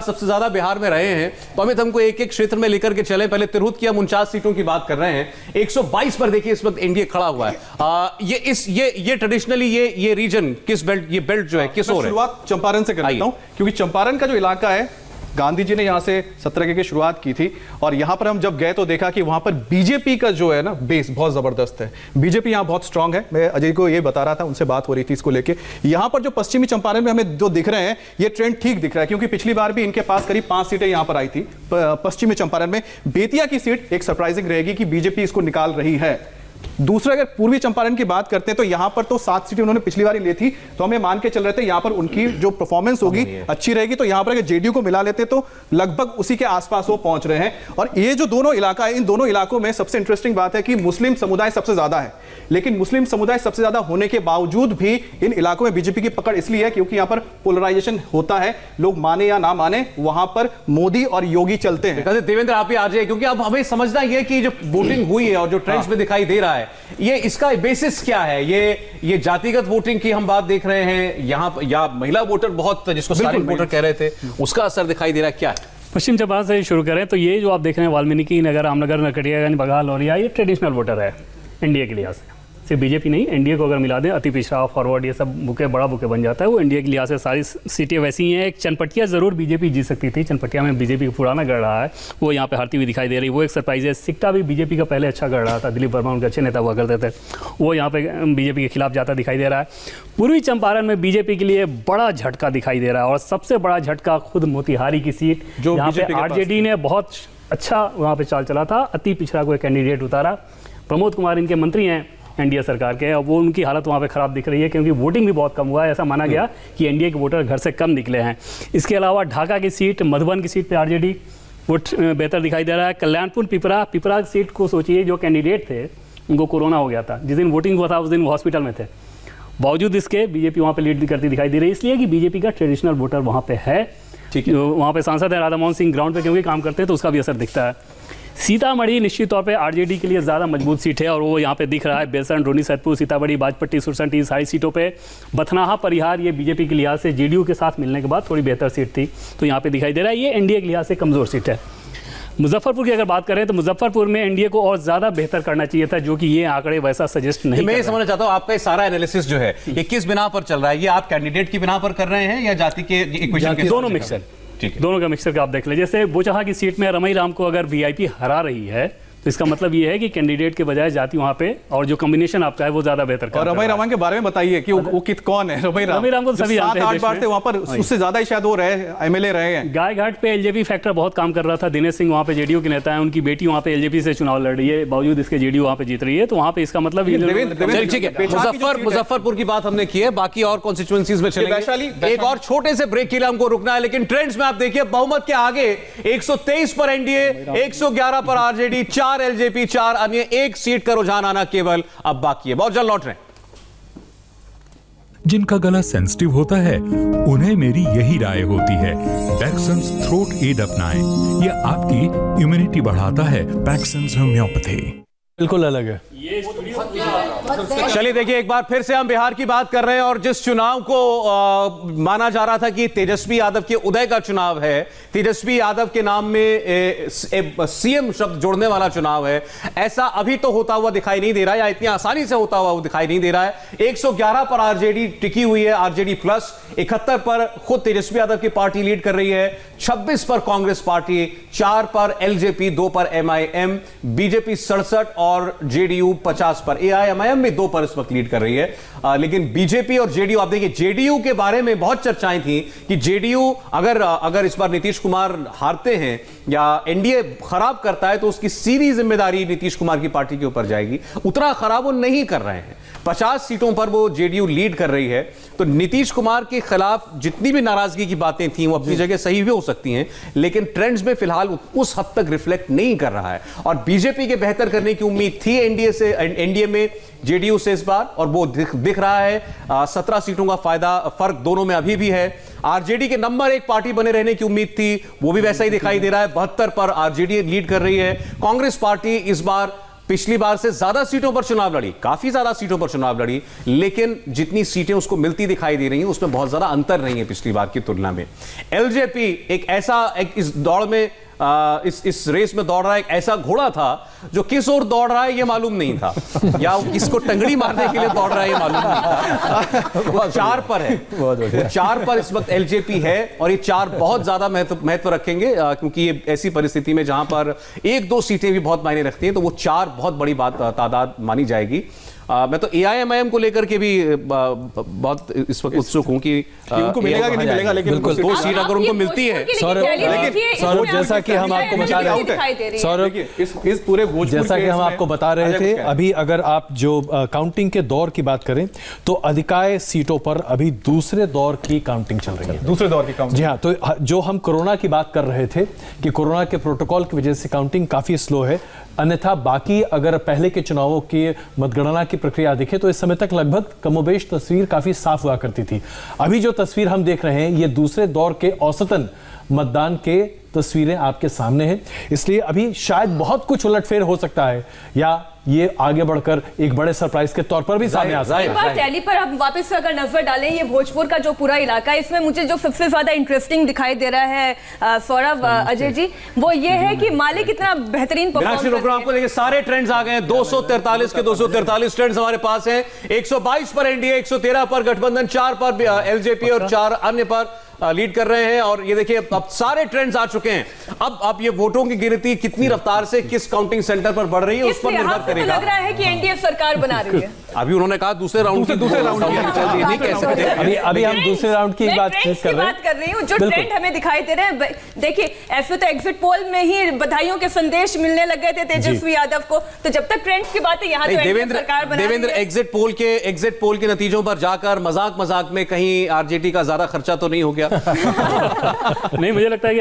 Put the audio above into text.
सबसे ज्यादा बिहार में रहे हैं, तो अमित हमको एक एक क्षेत्र में लेकर के चले। पहले तिरहुत की हम 49 सीटों की बात कर रहे हैं, 122 पर देखिए इस वक्त एनडीए खड़ा हुआ है। ये ट्रेडिशनली ये रीजन किस बेल्ट, ये बेल्ट जो है किस ओर है? शुरुआत चंपारण से करता हूं, क्योंकि चंपारण का जो इलाका है, गांधी जी ने यहां से सत्याग्रह की शुरुआत की थी और यहां पर हम जब गए तो देखा कि वहां पर बीजेपी का जो है ना बेस बहुत जबरदस्त है। बीजेपी यहां बहुत स्ट्रांग है। मैं अजय को ये बता रहा था, उनसे बात हो रही थी इसको लेके। यहां पर जो पश्चिमी चंपारण में हमें जो दिख रहे हैं, ये ट्रेंड ठीक दिख रहा है, क्योंकि पिछली बार भी इनके पास करीब 5 सीटें यहां पर आई थी पश्चिमी चंपारण में। बेतिया की सीट एक सरप्राइजिंग रहेगी कि बीजेपी इसको निकाल रही है। दूसरा, अगर पूर्वी चंपारण की बात करते हैं तो यहां पर तो 7 सीटें उन्होंने पिछली बार ही ली थी, तो हमें मान के चल रहे थे यहां पर उनकी जो परफॉर्मेंस होगी अच्छी रहेगी। तो यहां पर अगर जेडीयू को मिला लेते तो लगभग उसी के आसपास वो पहुंच रहे हैं। और ये जो दोनों इलाका है, इन दोनों इलाकों में सबसे इंटरेस्टिंग बात है कि मुस्लिम समुदाय सबसे ज्यादा है, लेकिन मुस्लिम समुदाय सबसे ज्यादा होने के बावजूद भी इन इलाकों में बीजेपी की पकड़ इसलिए है क्योंकि यहां पर पोलराइजेशन होता है। लोग माने या ना माने, वहां पर मोदी और योगी चलते हैं। देवेंद्र आप ही आ जाइए, क्योंकि अब हमें समझना यह कि जो वोटिंग हुई है और जो ट्रेंड्स में दिखाई दे रहा है, ये इसका बेसिस क्या है? ये जातिगत वोटिंग की हम बात देख रहे हैं यहां, या महिला वोटर बहुत जिसको साइलेंट वोटर कह रहे थे, उसका असर दिखाई दे रहा है क्या है? पश्चिम चंपारण से शुरू करें तो ये जो आप देख रहे हैं वाल्मीकि नगर, रामनगर, नरकटियागंज, बघाल और ये ट्रेडिशनल वोटर है एनडीए के लिहाज से। सिर्फ बीजेपी नहीं, एनडीए को अगर मिला दें, अति पिछड़ा, फॉरवर्ड, ये सब बुके बड़ा बुके बन जाता है। वो एनडीए के लिहाज से सारी सीटें वैसी ही हैं। एक चनपटिया जरूर बीजेपी जीत सकती थी, चनपटिया में बीजेपी का पुराना गढ़ रहा है, वो यहाँ पे हारती हुई दिखाई दे रही, वो एक सरप्राइज है। सिक्टा भी बीजेपी का पहले अच्छा गढ़ रहा था, दिलीप वर्मा उनके अच्छे नेता हुआ करते थे, वो यहाँ पे बीजेपी के खिलाफ जाता दिखाई दे रहा है। पूर्वी चंपारण में बीजेपी के लिए बड़ा झटका दिखाई दे रहा है, और सबसे बड़ा झटका खुद मोतिहारी की सीट, जहाँ पे आरजेडी ने बहुत अच्छा वहाँ पे चाल चला था, अति पिछड़ा को एक कैंडिडेट उतारा। प्रमोद कुमार इनके मंत्री हैं एनडीए सरकार के, अब वो उनकी हालत वहाँ पे ख़राब दिख रही है, क्योंकि वोटिंग भी बहुत कम हुआ है। ऐसा माना गया कि एनडीए के वोटर घर से कम निकले हैं। इसके अलावा ढाका की सीट, मधुबन की सीट पे आरजेडी वोट बेहतर दिखाई दे रहा है। कल्याणपुर पिपरा सीट को सोचिए, जो कैंडिडेट थे उनको कोरोना हो गया था, जिस दिन वोटिंग हुआ था उस दिन वो हॉस्पिटल में थे, बावजूद इसके बीजेपी वहाँ पर लीड करती दिखाई दे रही है, इसलिए कि बीजेपी का ट्रेडिशनल वोटर वहाँ पर है। ठीक है, वहाँ पर सांसद है राधा मोहन सिंह, ग्राउंड पर क्योंकि काम करते हैं तो उसका भी असर दिखता है। सीतामढ़ी निश्चित तौर पे आरजेडी के लिए ज़्यादा मजबूत सीट है, और वो यहाँ पे दिख रहा है। बेलसर, रोनी, सैदपुर, सीतामढ़ी, बाजपट्टी, सुरसंडी, सारी सीटों पे। बथनाहा, परिहार, ये बीजेपी के लिहाज से जेडीयू के साथ मिलने के बाद थोड़ी बेहतर सीट थी, तो यहाँ पे दिखाई दे रहा है। ये एनडीए के लिहाज से कमज़ोर सीट है। मुजफ्फरपुर की अगर बात करें तो मुजफ्फरपुर में एनडीए को और ज़्यादा बेहतर करना चाहिए था, जो कि ये आंकड़े वैसा सजेस्ट नहीं। मैं समझना चाहता हूँ आपका सारा एनालिसिस जो है ये किस बिना पर चल रहा है? ये आप कैंडिडेट की बिना पर कर रहे हैं या जाति के इक्वेशन के? दोनों मिक्सर, दोनों का मिक्सर का आप देख लें। जैसे बोचहा की सीट में रमई राम को अगर वीआईपी हरा रही है, तो इसका मतलब ये है कि कैंडिडेट के बजाय जाति वहाँ पे, और जो कॉम्बिनेशन आपका है वो ज्यादा बेहतर कर। और रमई राम के बारे में बताइए कि वो कौन है रमई राम को? सभी 7-8 बार से वहाँ पर, उससे ज्यादा ही शायद वो एमएलए रहे हैं। गायघाट पे एलजेपी फैक्टर बहुत काम कर रहा था। दिनेश सिंह वहाँ पे जेडीयू के नेता है, उनकी बेटी वहाँ पे एलजेपी से चुनाव लड़ रही है, बावजूद इसके जेडीयू वहाँ पे जीत रही है, तो वहाँ पे इसका मतलब मुजफ्फरपुर की बात हमने की है, बाकी और कॉन्स्टिट्यूएंसीज में चलेंगे। एक और छोटे से ब्रेक के लिए हमको रुकना है, लेकिन ट्रेंड्स में आप देखिए बहुमत के आगे 123 पर एनडीए, 111 पर आरजेडी, 4 एलजेपी, 4 अन्य, 1 सीट का रुझान आना केवल अब बाकी है। बहुत जल्द लौट रहे हैं। जिनका गला सेंसिटिव होता है उन्हें मेरी यही राय होती है, पैक्संस थ्रोट एड अपनाएं। यह आपकी इम्यूनिटी बढ़ाता है। पैक्संस होम्योपैथी बिल्कुल अलग है। चलिए देखिए, एक बार फिर से हम बिहार की बात कर रहे हैं, और जिस चुनाव को माना जा रहा था कि तेजस्वी यादव के उदय का चुनाव है, तेजस्वी यादव के नाम में सीएम शब्द जोड़ने वाला चुनाव है, ऐसा अभी तो होता हुआ दिखाई नहीं दे रहा है, या इतनी आसानी से होता हुआ दिखाई नहीं दे रहा है। 111 पर आरजेडी टिकी हुई है, आरजेडी प्लस। 71 पर खुद तेजस्वी यादव की पार्टी लीड कर रही है, 26 पर कांग्रेस पार्टी, 4 पर एलजेपी, 2 पर एमआईएम, बीजेपी 67 और जेडीयू 50 पर। एआईएमआईएम भी 2 पर इस वक्त लीड कर रही है। लेकिन बीजेपी और जेडीयू, आप देखिए जेडीयू के बारे में बहुत चर्चाएं थी कि जेडीयू अगर इस बार नीतीश कुमार हारते हैं या एनडीए खराब करता है तो उसकी सीधी जिम्मेदारी नीतीश कुमार की पार्टी के ऊपर जाएगी। उतना खराब वो नहीं कर रहे हैं, 50 सीटों पर वो जेडीयू लीड कर रही है। तो नीतीश कुमार के खिलाफ जितनी भी नाराजगी की बातें थी वो अपनी जगह सही भी हो सकती हैं, लेकिन ट्रेंड्स में फिलहाल उस हद तक रिफ्लेक्ट नहीं कर रहा है। और बीजेपी के बेहतर करने की उम्मीद थी एनडीए में जेडीयू से इस बार, और वो दिख रहा है। 17 सीटों का फर्क दोनों में अभी भी है। आरजेडी के नंबर 1 पार्टी बने रहने की उम्मीद थी, वो भी वैसा ही दिखाई दे रहा है। 72 पर आरजेडी लीड कर रही है। कांग्रेस पार्टी इस बार पिछली बार से ज्यादा सीटों पर चुनाव लड़ी, काफी ज्यादा सीटों पर चुनाव लड़ी, लेकिन जितनी सीटें उसको मिलती दिखाई दे रही हैं उसमें बहुत ज्यादा अंतर नहीं है पिछली बार की तुलना में। एलजेपी एक इस दौड़ में इस रेस में दौड़ रहा है, एक ऐसा घोड़ा था जो किस ओर दौड़ रहा है ये मालूम नहीं था, या किसको टंगड़ी मारने के लिए दौड़ रहा है ये मालूम नहीं था। वो 4 पर है, वो 4 पर इस वक्त एलजेपी है, और ये 4 बहुत ज्यादा महत्व रखेंगे, क्योंकि ये ऐसी परिस्थिति में जहां पर 1-2 सीटें भी बहुत मायने रखती हैं, तो वो 4 बहुत बड़ी तादाद मानी जाएगी। मैं तो AIMIM को लेकर के भी बहुत इस वक्त उत्सुक हूं कि उनको मिलेगा कि नहीं मिलेगा, लेकिन 2 सीट अगर उनको मिलती है। सौरभ, जैसा कि हम आपको बता रहे थे, सौरभ इस पूरे जैसा कि हम आपको बता रहे थे, अभी अगर आप जो काउंटिंग के दौर की बात करें तो अधिकांश सीटों पर अभी दूसरे दौर की काउंटिंग चल रही है। दूसरे दौर की काउंटिंग, जी हाँ। तो जो हम कोरोना की बात कर रहे थे कि कोरोना के प्रोटोकॉल की वजह से काउंटिंग काफी स्लो है, अन्यथा बाकी अगर पहले के चुनावों की मतगणना की प्रक्रिया देखें तो इस समय तक लगभग कमोबेश तस्वीर काफी साफ हुआ करती थी। अभी जो तस्वीर हम देख रहे हैं ये दूसरे दौर के औसतन मतदान के तस्वीरें आपके सामने हैं, इसलिए अभी शायद बहुत कुछ उलटफेर हो सकता है, या ये आगे बढ़कर एक बड़े सरप्राइज के तौर पर भी सामने आ सकता है। एक बार टैली पर आप वापस से अगर नजर डालें, ये भोजपुर का जो पूरा इलाका है, इसमें मुझे जो सबसे ज्यादा इंटरेस्टिंग दिखाई दे रहा है सौरभ, अजय जी, वो ये है कि मालिक इतना बेहतरीन आपको देखिए सारे ट्रेंड्स आ गए हैं। 243 के 243 ट्रेंड्स हमारे पास हैं। 122 पर एनडीए, 113 पर गठबंधन, 4 पर एलजेपी और 4 अन्य पर लीड कर रहे हैं। और ये देखिए अब सारे ट्रेंड्स आ चुके हैं। अब ये वोटों की गिनती कितनी रफ्तार से किस काउंटिंग सेंटर पर बढ़ रही है उस पर निर्भर करेगा। लग रहा है कि एनडीए सरकार बना रही है। अभी उन्होंने कहा दूसरे राउंड की नहीं कह सकते। अभी हम दूसरे राउंड की बात कर रही हूँ। जो ट्रेंड हमें दिखाई दे रहे हैं, देखिए ऐसे तो एग्जिट पोल में ही बधाइयों के संदेश मिलने लग गए थे तेजस्वी यादव को, तो जब तक ट्रेंड्स की बात है यहाँ तो देवेंद्र एग्जिट पोल के नतीजों पर जाकर मजाक में कहीं आरजेडी का ज्यादा खर्चा तो नहीं हो गया? नहीं, मुझे लगता है कि